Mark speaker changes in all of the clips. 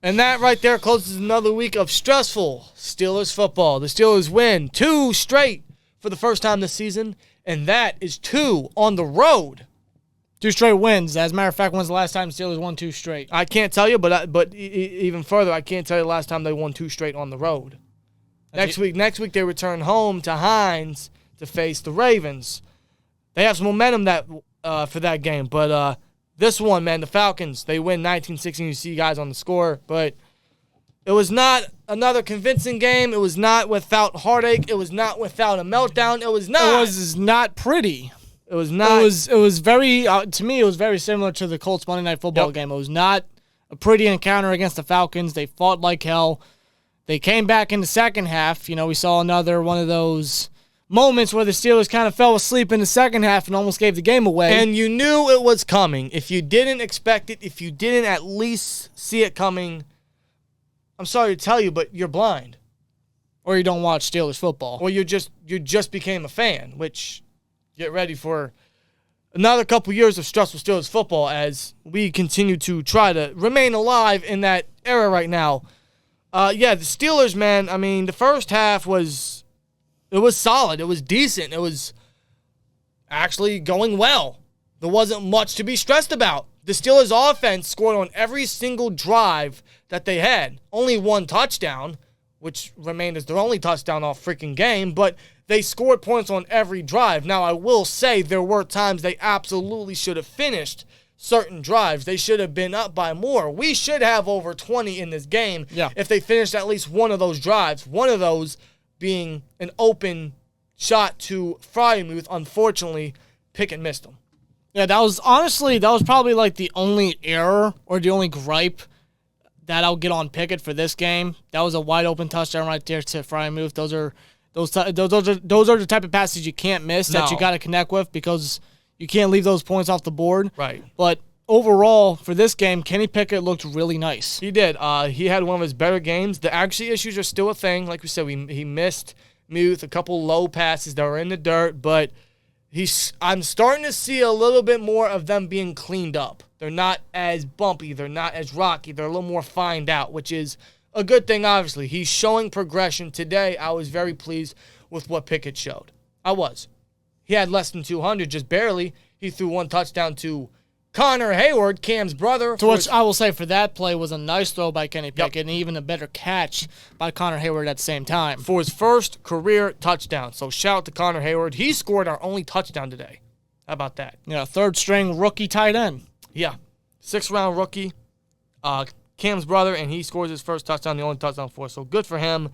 Speaker 1: And that right there closes another week of stressful Steelers football. The Steelers win 2 straight for the first time this season, and that is 2 on the road.
Speaker 2: 2 straight wins. As a matter of fact, when's the last time Steelers won 2 straight?
Speaker 1: I can't tell you, but even further, I can't tell you the last time they won 2 straight on the road. Next week they return home to Hines to face the Ravens. They have some momentum for that game, but this one, man, the Falcons, they win 19-16. You see guys on the score, but it was not another convincing game. It was not without heartache. It was not without a meltdown. It was
Speaker 2: not pretty.
Speaker 1: It was not.
Speaker 2: It was very, to me, it was very similar to the Colts Monday Night Football game. It was not a pretty encounter against the Falcons. They fought like hell. They came back in the second half. We saw another one of those moments where the Steelers kind of fell asleep in the second half and almost gave the game away.
Speaker 1: And you knew it was coming. If you didn't expect it, if you didn't at least see it coming, I'm sorry to tell you, but you're blind.
Speaker 2: Or you don't watch Steelers football.
Speaker 1: Or you just became a fan, which get ready for another couple years of stressful Steelers football as we continue to try to remain alive in that era right now. The Steelers, man, I mean, the first half was solid. It was decent. It was actually going well. There wasn't much to be stressed about. The Steelers' offense scored on every single drive that they had. Only 1 touchdown, which remained as their only touchdown all freaking game, but they scored points on every drive. Now, I will say there were times they absolutely should have finished certain drives. They should have been up by more. We should have over 20 in this game if they finished at least one of those drives. One of those being an open shot to Freiermuth. Unfortunately, Pickett missed him.
Speaker 2: Yeah, that was probably like the only error or the only gripe that I'll get on Pickett for this game. That was a wide open touchdown right there to Freiermuth. Those are the type of passes you can't miss that you got to connect with because you can't leave those points off the board.
Speaker 1: Right.
Speaker 2: But overall, for this game, Kenny Pickett looked really nice.
Speaker 1: He did. He had one of his better games. The accuracy issues are still a thing. Like we said, he missed Muth, a couple low passes that were in the dirt, but I'm starting to see a little bit more of them being cleaned up. They're not as bumpy. They're not as rocky. They're a little more fined out, which is a good thing, obviously. He's showing progression. Today, I was very pleased with what Pickett showed. I was. He had less than 200, just barely. He threw 1 touchdown to Connor Hayward, Cam's brother.
Speaker 2: To which I will say for that play was a nice throw by Kenny Pickett and even a better catch by Connor Hayward at the same time.
Speaker 1: For his first career touchdown. So shout out to Connor Hayward. He scored our only touchdown today. How about that?
Speaker 2: Yeah, 3rd-string rookie tight end.
Speaker 1: Yeah, 6th-round rookie, Cam's brother, and he scores his first touchdown, the only touchdown for us. So good for him.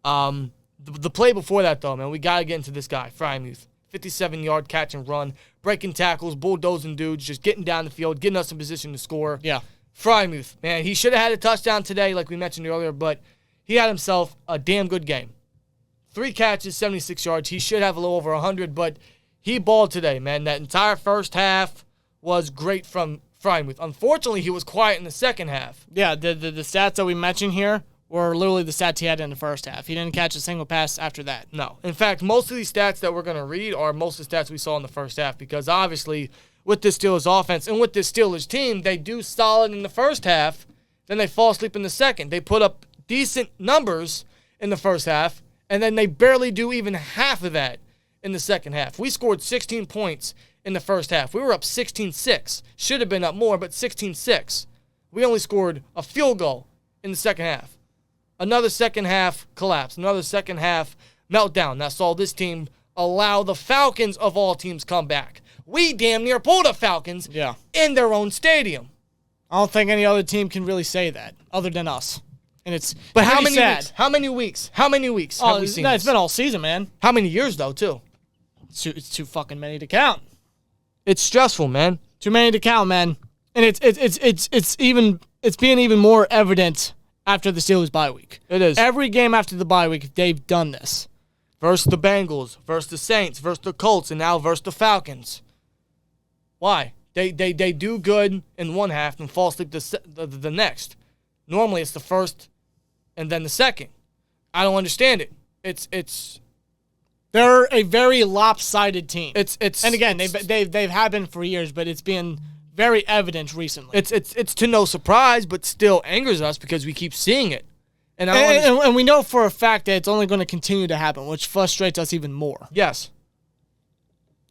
Speaker 1: The play before that, though, man, we got to get into this guy, Freiermuth. 57-yard catch and run, breaking tackles, bulldozing dudes, just getting down the field, getting us in position to score.
Speaker 2: Yeah.
Speaker 1: Freiermuth, man, he should have had a touchdown today, like we mentioned earlier, but he had himself a damn good game. 3 catches, 76 yards. He should have a little over 100, but he balled today, man. That entire first half was great from Freiermuth. Unfortunately, he was quiet in the second half.
Speaker 2: Yeah, the stats that we mentioned here were literally the stats he had in the first half. He didn't catch a single pass after that.
Speaker 1: No. In fact, most of these stats that we're going to read are most of the stats we saw in the first half because obviously with this Steelers offense and with this Steelers team, they do solid in the first half, then they fall asleep in the second. They put up decent numbers in the first half, and then they barely do even half of that in the second half. We scored 16 points in the first half. We were up 16-6. Should have been up more, but 16-6. We only scored a field goal in the second half. Another second half collapse. Another second half meltdown. That saw this team allow the Falcons of all teams come back. We damn near pulled the Falcons in their own stadium.
Speaker 2: I don't think any other team can really say that other than us. And it's
Speaker 1: how many
Speaker 2: sad.
Speaker 1: weeks? How many weeks? How many weeks have we seen
Speaker 2: It's been all season, man.
Speaker 1: How many years, though, too?
Speaker 2: It's too fucking many to count.
Speaker 1: It's stressful, man.
Speaker 2: Too many to count, man. And it's being even more evident after the Steelers bye week.
Speaker 1: It is.
Speaker 2: Every game after the bye week, they've done this.
Speaker 1: Versus the Bengals, versus the Saints, versus the Colts, and now versus the Falcons. Why? They do good in one half and fall asleep the next. Normally it's the first and then the second. I don't understand it. It's
Speaker 2: they're a very lopsided team.
Speaker 1: It's
Speaker 2: and again they've had been for years, but it's been very evident recently.
Speaker 1: It's to no surprise, but still angers us because we keep seeing it.
Speaker 2: And we know for a fact that it's only going to continue to happen, which frustrates us even more.
Speaker 1: Yes.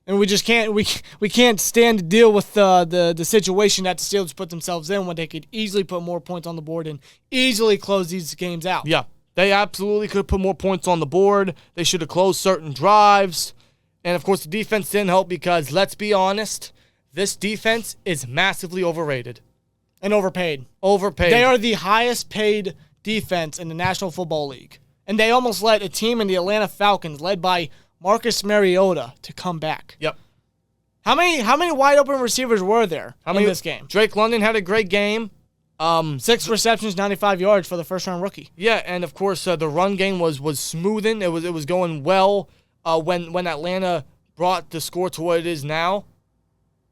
Speaker 2: And we just can't we can't stand to deal with the situation that the Steelers put themselves in when they could easily put more points on the board and easily close these games out.
Speaker 1: Yeah, they absolutely could put more points on the board. They should have closed certain drives. And, of course, the defense didn't help because, let's be honest, this defense is massively overrated.
Speaker 2: And overpaid. They are the highest paid defense in the National Football League. And they almost let a team in the Atlanta Falcons, led by Marcus Mariota, to come back.
Speaker 1: Yep.
Speaker 2: How many wide open receivers were there in this game?
Speaker 1: Drake London had a great game.
Speaker 2: 6 receptions, 95 yards for the first-round rookie.
Speaker 1: Yeah, and of course the run game was smoothing. It was going well when Atlanta brought the score to what it is now.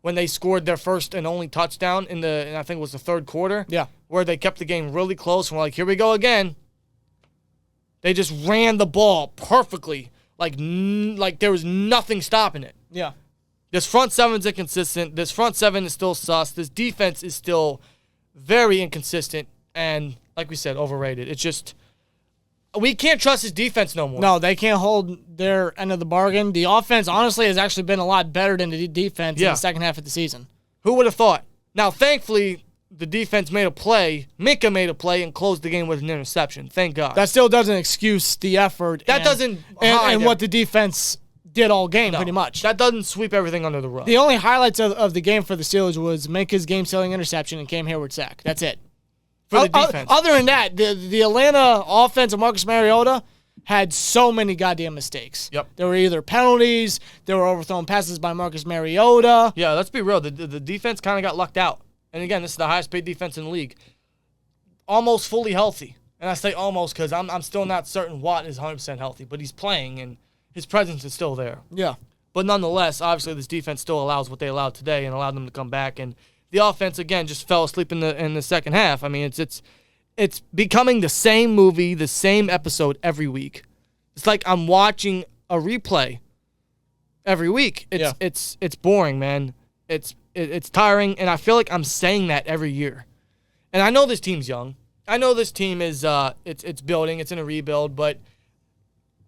Speaker 1: When they scored their first and only touchdown in I think it was the third quarter.
Speaker 2: Yeah.
Speaker 1: Where they kept the game really close. And we're like, here we go again. They just ran the ball perfectly. Like there was nothing stopping it.
Speaker 2: Yeah.
Speaker 1: This front seven's inconsistent. This front seven is still sus. This defense is still very inconsistent. And, like we said, overrated. It's just, we can't trust his defense no more.
Speaker 2: No, they can't hold their end of the bargain. The offense, honestly, has actually been a lot better than the defense in the second half of the season.
Speaker 1: Who would have thought? Now, thankfully, the defense made a play. Minka made a play and closed the game with an interception. Thank God.
Speaker 2: That still doesn't excuse the effort. And what the defense did all game, pretty much.
Speaker 1: That doesn't sweep everything under the rug.
Speaker 2: The only highlights of the game for the Steelers was Minka's game-sealing interception and Cam Hayward's sack. That's it.
Speaker 1: For the defense.
Speaker 2: Other than that, the Atlanta offense of Marcus Mariota had so many goddamn mistakes.
Speaker 1: Yep.
Speaker 2: There were either penalties, there were overthrown passes by Marcus Mariota.
Speaker 1: Yeah, let's be real. The defense kind of got lucked out. And again, this is the highest paid defense in the league. Almost fully healthy. And I say almost because I'm still not certain Watt is 100% healthy. But he's playing, and his presence is still there.
Speaker 2: Yeah.
Speaker 1: But nonetheless, obviously, this defense still allows what they allowed today and allowed them to come back. And the offense, again, just fell asleep in the second half. I mean, it's becoming the same movie, the same episode every week. It's like I'm watching a replay every week. It's boring, man. It's tiring, and I feel like I'm saying that every year. And I know this team's young. I know this team is it's building. It's in a rebuild, but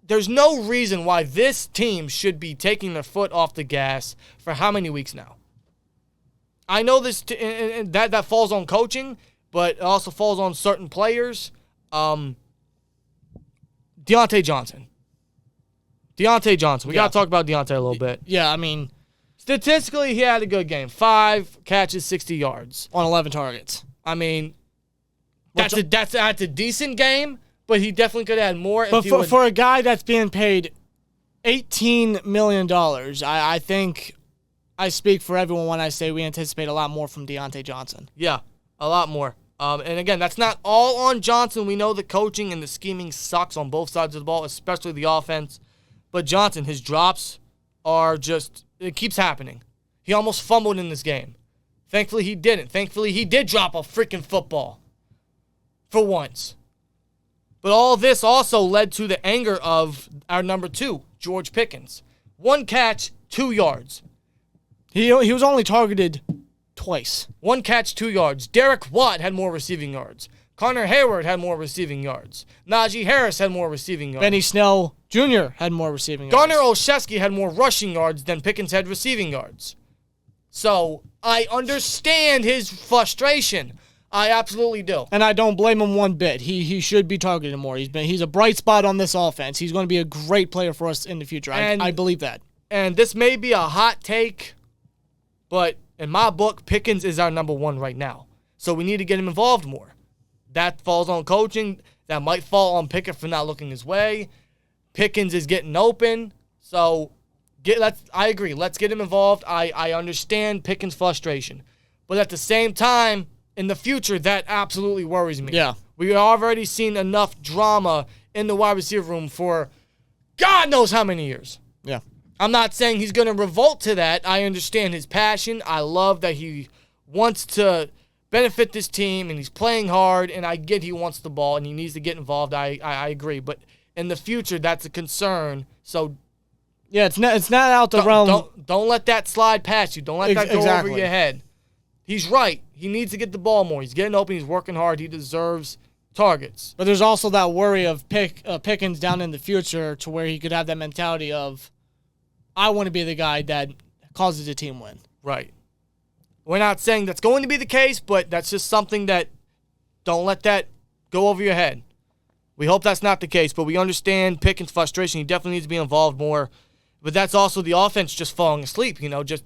Speaker 1: there's no reason why this team should be taking their foot off the gas for how many weeks now? I know this and that falls on coaching, but it also falls on certain players. Deontay Johnson. We got to talk about Deontay a little bit.
Speaker 2: Yeah, I mean,
Speaker 1: statistically, he had a good game. 5 catches, 60 yards.
Speaker 2: On 11 targets.
Speaker 1: I mean, that's a decent game, but he definitely could have had more.
Speaker 2: But for a guy that's being paid $18 million, I think I speak for everyone when I say we anticipate a lot more from Deontay Johnson.
Speaker 1: Yeah, a lot more. And again, that's not all on Johnson. We know the coaching and the scheming sucks on both sides of the ball, especially the offense. But Johnson, his drops are just, it keeps happening. He almost fumbled in this game. Thankfully, he didn't. Thankfully, he did drop a freaking football for once. But all this also led to the anger of our number 2, George Pickens. 1 catch, 2 yards.
Speaker 2: He was only targeted twice.
Speaker 1: 1 catch, 2 yards. Derek Watt had more receiving yards. Connor Hayward had more receiving yards. Najee Harris had more receiving yards.
Speaker 2: Benny Snell Jr. had more receiving yards.
Speaker 1: Garner Olszewski had more rushing yards than Pickens had receiving yards. So I understand his frustration. I absolutely do.
Speaker 2: And I don't blame him one bit. He should be targeted more. He's a bright spot on this offense. He's going to be a great player for us in the future. I believe that.
Speaker 1: And this may be a hot take, but in my book, Pickens is our number 1 right now. So we need to get him involved more. That falls on coaching. That might fall on Pickett for not looking his way. Pickens is getting open. So I agree. Let's get him involved. I understand Pickens' frustration. But at the same time, in the future, that absolutely worries me.
Speaker 2: Yeah.
Speaker 1: We've already seen enough drama in the wide receiver room for God knows how many years.
Speaker 2: Yeah.
Speaker 1: I'm not saying he's going to revolt to that. I understand his passion. I love that he wants to benefit this team, and he's playing hard, and I get he wants the ball, and he needs to get involved. I agree. But in the future, that's a concern. So,
Speaker 2: yeah, it's not out the realm.
Speaker 1: Don't let that slide past you. Don't let that go over your head. he's right. He needs to get the ball more. He's getting open. He's working hard. He deserves targets.
Speaker 2: But there's also that worry of Pickens down in the future to where he could have that mentality of, I want to be the guy that causes a team win.
Speaker 1: Right. We're not saying that's going to be the case, but that's just something that don't let that go over your head. We hope that's not the case, but we understand Pickens' frustration. He definitely needs to be involved more. But that's also the offense just falling asleep, just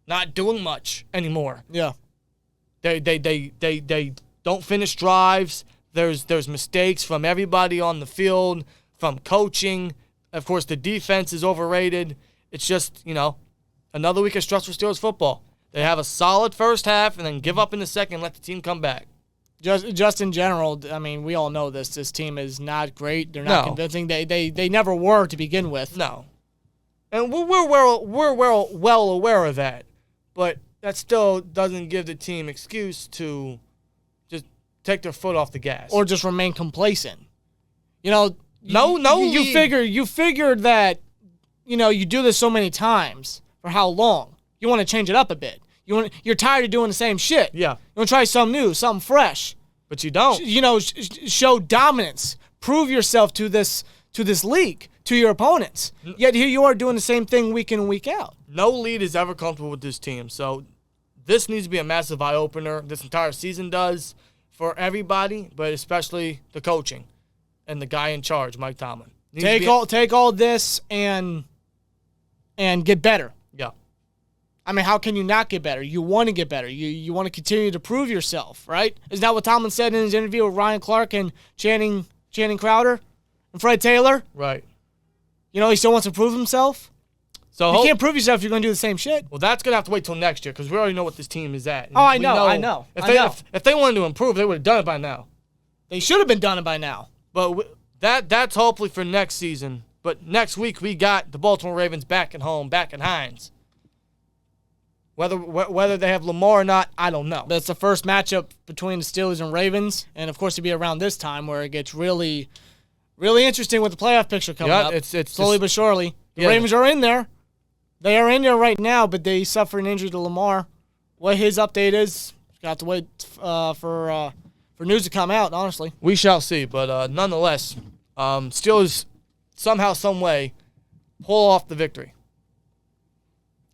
Speaker 1: not doing much anymore.
Speaker 2: Yeah.
Speaker 1: They don't finish drives. There's mistakes from everybody on the field, from coaching. Of course, the defense is overrated. It's just, another week of stressful Steelers football. They have a solid first half and then give up in the second and let the team come back.
Speaker 2: Just in general, I mean, we all know this. This team is not great. They're not convincing. They never were to begin with.
Speaker 1: No. And we're well aware of that. But that still doesn't give the team excuse to just take their foot off the gas.
Speaker 2: Or just remain complacent.
Speaker 1: You
Speaker 2: figured that, you do this so many times. For how long? You want to change it up a bit. You're tired of doing the same shit.
Speaker 1: Yeah. You
Speaker 2: want to try something new, something fresh.
Speaker 1: But you don't.
Speaker 2: Show dominance. Prove yourself to this league, to your opponents. Yet here you are doing the same thing week in and week out.
Speaker 1: No lead is ever comfortable with this team. So this needs to be a massive eye-opener. This entire season does for everybody, but especially the coaching and the guy in charge, Mike Tomlin.
Speaker 2: Take all this and get better.
Speaker 1: Yeah.
Speaker 2: I mean, how can you not get better? You want to get better. You want to continue to prove yourself, right? Isn't that what Tomlin said in his interview with Ryan Clark and Channing Crowder and Fred Taylor?
Speaker 1: Right.
Speaker 2: He still wants to prove himself.
Speaker 1: So
Speaker 2: you can't prove yourself if you're going to do the same shit.
Speaker 1: Well, that's going to have to wait till next year because we already know what this team is at.
Speaker 2: And I know.
Speaker 1: If they wanted to improve, they would have done it by now.
Speaker 2: They should have been done it by now.
Speaker 1: But that's hopefully for next season. But next week we got the Baltimore Ravens back at home, back at Heinz. Whether they have Lamar or not, I don't know.
Speaker 2: That's the first matchup between the Steelers and Ravens, and of course it'll be around this time where it gets really, really interesting with the playoff picture coming up.
Speaker 1: It's
Speaker 2: slowly but surely. The Ravens are in there. They are in there right now, but they suffer an injury to Lamar. What his update is, got to wait for news to come out. Honestly,
Speaker 1: we shall see. But nonetheless, Steelers somehow, some way, pull off the victory.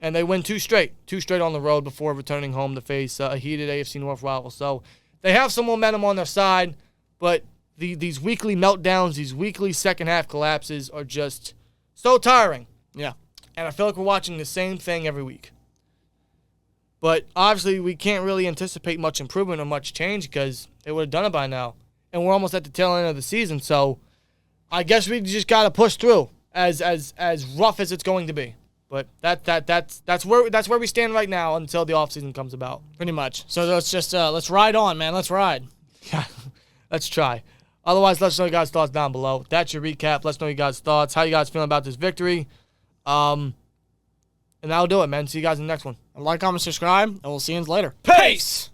Speaker 1: And they win two straight on the road before returning home to face a heated AFC North rival. So they have some momentum on their side, but these weekly meltdowns, these weekly second-half collapses are just so tiring.
Speaker 2: Yeah.
Speaker 1: And I feel like we're watching the same thing every week. But obviously we can't really anticipate much improvement or much change because they would have done it by now. And we're almost at the tail end of the season, so I guess we just got to push through as rough as it's going to be. But that's where we stand right now until the offseason comes about.
Speaker 2: Pretty much. So let's ride on, man. Let's ride.
Speaker 1: Yeah, let's try. Otherwise, let us know your guys' thoughts down below. That's your recap. Let's know your guys' thoughts. How you guys feeling about this victory? And that'll do it, man. See you guys in the next one.
Speaker 2: Like, comment, subscribe, and we'll see you later.
Speaker 1: Peace!